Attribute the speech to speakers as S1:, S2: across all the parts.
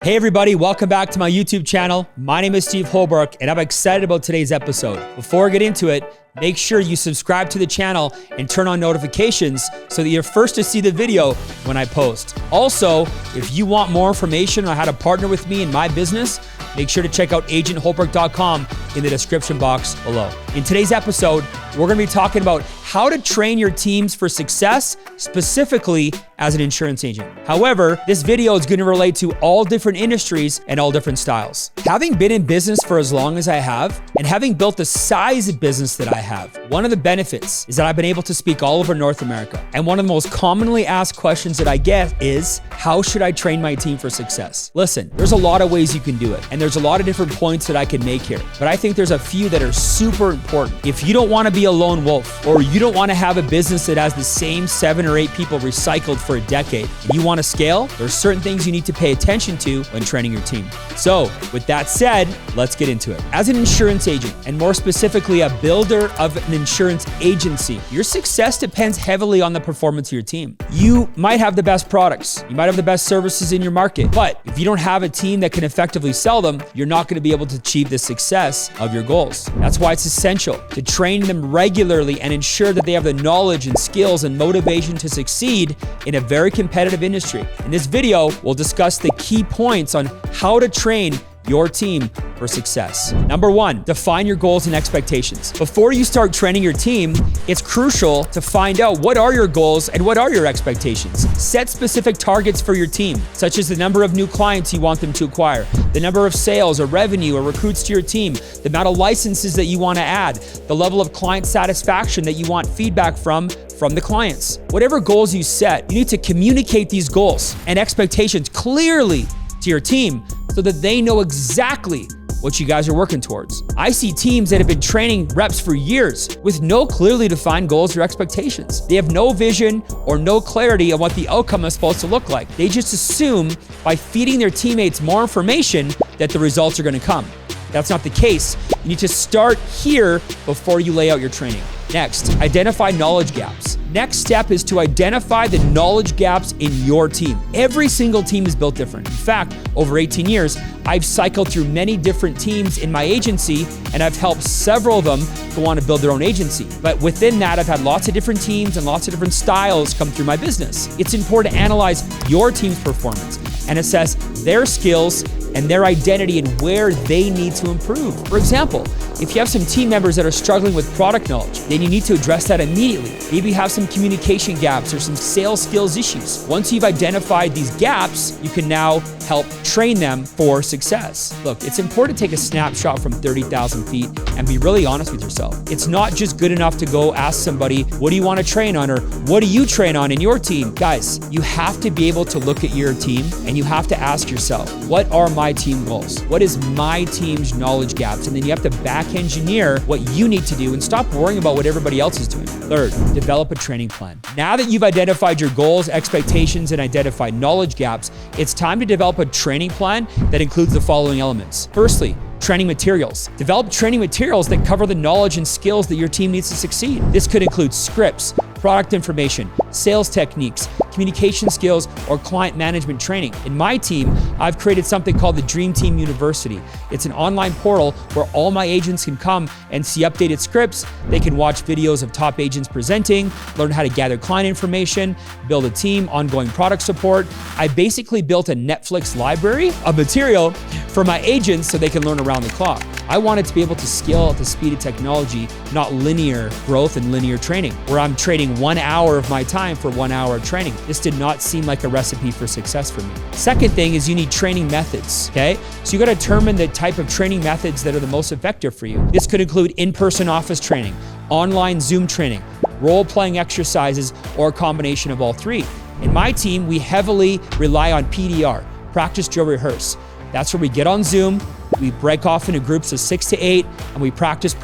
S1: Hey everybody, welcome back to my YouTube channel. My name is Steve Holbrook and I'm excited about today's episode. Before I get into it, make sure you subscribe to the channel and turn on notifications so that you're first to see the video when I post. Also, if you want more information on how to partner with me in my business, make sure to check out agentholbrook.com in the description box below. In today's episode, we're gonna be talking about how to train your teams for success, specifically as an insurance agent. However, this video is gonna relate to all different industries and all different styles. Having been in business for as long as I have, and having built the size of business that I have, one of the benefits is that I've been able to speak all over North America. And one of the most commonly asked questions that I get is, how should I train my team for success? Listen, there's a lot of ways you can do it, and there's a lot of different points that I can make here, but I think there's a few that are super important. If you don't wanna be a lone wolf, or you don't wanna have a business that has the same 7 or 8 people recycled for a decade, and you wanna scale, there's certain things you need to pay attention to when training your team. So, with that said, let's get into it. As an insurance agent, and more specifically a builder of an insurance agency, your success depends heavily on the performance of your team. You might have the best products, you might have the best services in your market, but if you don't have a team that can effectively sell them, you're not gonna be able to achieve the success of your goals. That's why it's essential to train them regularly and ensure that they have the knowledge and skills and motivation to succeed in a very competitive industry. In this video, we'll discuss the key points on how to train your team for success. Number 1, define your goals and expectations. Before you start training your team, it's crucial to find out what are your goals and what are your expectations. Set specific targets for your team, such as the number of new clients you want them to acquire, the number of sales or revenue or recruits to your team, the amount of licenses that you want to add, the level of client satisfaction that you want feedback from the clients. Whatever goals you set, you need to communicate these goals and expectations clearly to your team so that they know exactly what you guys are working towards. I see teams that have been training reps for years with no clearly defined goals or expectations. They have no vision or no clarity on what the outcome is supposed to look like. They just assume by feeding their teammates more information that the results are gonna come. That's not the case. You need to start here before you lay out your training. Next, identify knowledge gaps. Next step is to identify the knowledge gaps in your team. Every single team is built different. In fact, over 18 years, I've cycled through many different teams in my agency, and I've helped several of them who want to build their own agency. But within that, I've had lots of different teams and lots of different styles come through my business. It's important to analyze your team's performance and assess their skills and their identity and where they need to improve. For example, if you have some team members that are struggling with product knowledge, then you need to address that immediately. Maybe you have some communication gaps or some sales skills issues. Once you've identified these gaps, you can now help train them for success. Look, it's important to take a snapshot from 30,000 feet and be really honest with yourself. It's not just good enough to go ask somebody, what do you want to train on, or what do you train on in your team? Guys, you have to be able to look at your team and you have to ask yourself, what are my team goals? What is my team's knowledge gaps? And then you have to back engineer what you need to do and stop worrying about what everybody else is doing. Third, develop a training plan. Now that you've identified your goals, expectations, and identified knowledge gaps, it's time to develop a training plan that includes the following elements. Firstly, training materials. Develop training materials that cover the knowledge and skills that your team needs to succeed. This could include scripts, product information, sales techniques, communication skills, or client management training. In my team, I've created something called the Dream Team University. It's an online portal where all my agents can come and see updated scripts. They can watch videos of top agents presenting, learn how to gather client information, build a team, ongoing product support. I basically built a Netflix library of material for my agents so they can learn around the clock. I wanted to be able to scale at the speed of technology, not linear growth and linear training, where I'm trading 1 hour of my time for 1 hour of training. This did not seem like a recipe for success for me. Second thing is you need training methods, okay? So you gotta determine the type of training methods that are the most effective for you. This could include in-person office training, online Zoom training, role-playing exercises, or a combination of all three. In my team, we heavily rely on PDR, practice, drill, rehearse. That's where we get on Zoom, We break off into groups of 6 to 8, and we practice.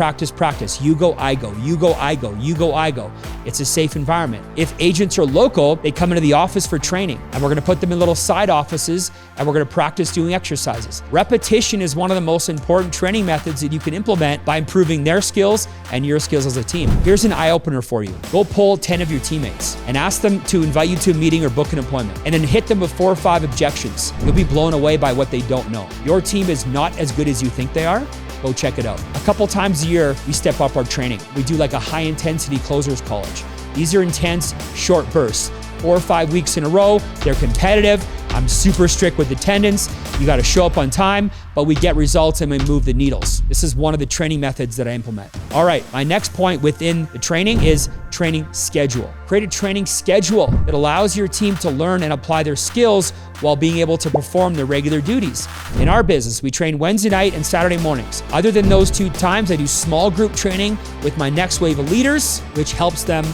S1: You go, I go, you go, I go, you go, I go. It's a safe environment. If agents are local, they come into the office for training, and we're gonna put them in little side offices, and we're gonna practice doing exercises. Repetition is one of the most important training methods that you can implement by improving their skills and your skills as a team. Here's an eye-opener for you. Go poll 10 of your teammates and ask them to invite you to a meeting or book an appointment, and then hit them with 4 or 5 objections. You'll be blown away by what they don't know. Your team is not as good as you think they are. Go check it out. A couple times a year, we step up our training. We do like a high-intensity closers college. These are intense, short bursts. 4 or 5 weeks in a row. They're competitive. I'm super strict with attendance. You got to show up on time, but we get results and we move the needles. This is one of the training methods that I implement. All right, my next point within the training is training schedule. Create a training schedule that allows your team to learn and apply their skills while being able to perform their regular duties. In our business, we train Wednesday night and Saturday mornings. Other than those 2 times, I do small group training with my next wave of leaders, which helps them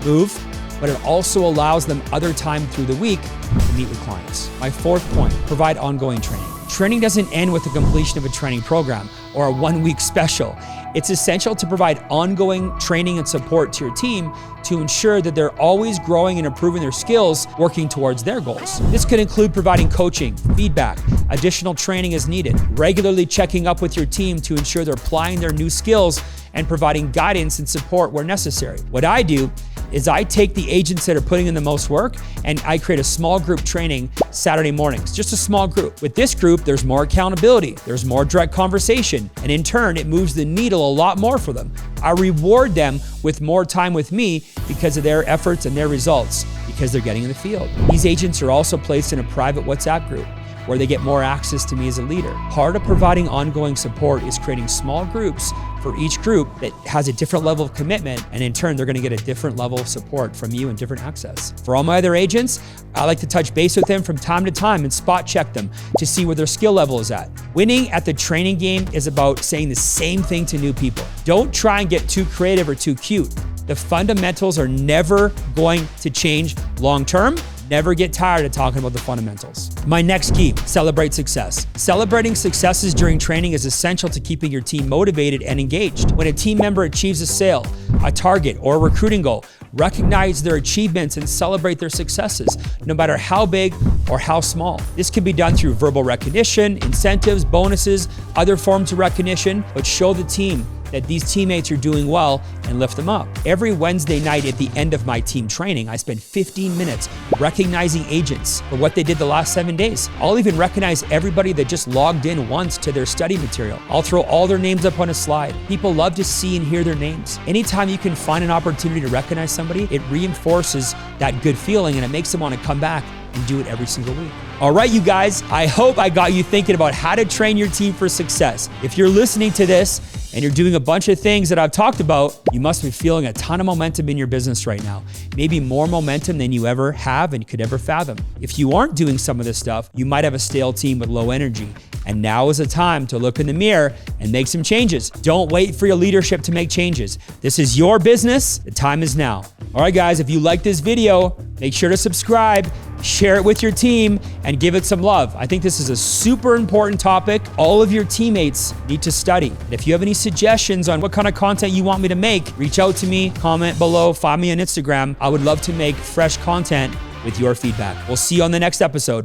S1: move, but it also allows them other time through the week to meet with clients. My 4th point, provide ongoing training. Training doesn't end with the completion of a training program or a 1-week special. It's essential to provide ongoing training and support to your team to ensure that they're always growing and improving their skills, working towards their goals. This could include providing coaching, feedback, additional training as needed, regularly checking up with your team to ensure they're applying their new skills and providing guidance and support where necessary. What I do is I take the agents that are putting in the most work and I create a small group training Saturday mornings, just a small group. With this group, there's more accountability, there's more direct conversation, and in turn, it moves the needle a lot more for them. I reward them with more time with me because of their efforts and their results, because they're getting in the field. These agents are also placed in a private WhatsApp group where they get more access to me as a leader. Part of providing ongoing support is creating small groups for each group that has a different level of commitment, and in turn, they're gonna get a different level of support from you and different access. For all my other agents, I like to touch base with them from time to time and spot check them to see where their skill level is at. Winning at the training game is about saying the same thing to new people. Don't try and get too creative or too cute. The fundamentals are never going to change long-term. Never get tired of talking about the fundamentals. My next key, celebrate success. Celebrating successes during training is essential to keeping your team motivated and engaged. When a team member achieves a sale, a target, or a recruiting goal, recognize their achievements and celebrate their successes, no matter how big or how small. This can be done through verbal recognition, incentives, bonuses, other forms of recognition, but show the team that these teammates are doing well and lift them up. Every Wednesday night at the end of my team training, I spend 15 minutes recognizing agents for what they did the last 7 days. I'll even recognize everybody that just logged in once to their study material. I'll throw all their names up on a slide. People love to see and hear their names. Anytime you can find an opportunity to recognize somebody, it reinforces that good feeling and it makes them want to come back and do it every single week. All right, you guys, I hope I got you thinking about how to train your team for success. If you're listening to this and you're doing a bunch of things that I've talked about, you must be feeling a ton of momentum in your business right now. Maybe more momentum than you ever have and could ever fathom. If you aren't doing some of this stuff, you might have a stale team with low energy. And now is the time to look in the mirror and make some changes. Don't wait for your leadership to make changes. This is your business. The time is now. All right, guys, if you like this video, make sure to subscribe, share it with your team, and give it some love. I think this is a super important topic. All of your teammates need to study. And if you have any suggestions on what kind of content you want me to make, reach out to me, comment below, find me on Instagram. I would love to make fresh content with your feedback. We'll see you on the next episode.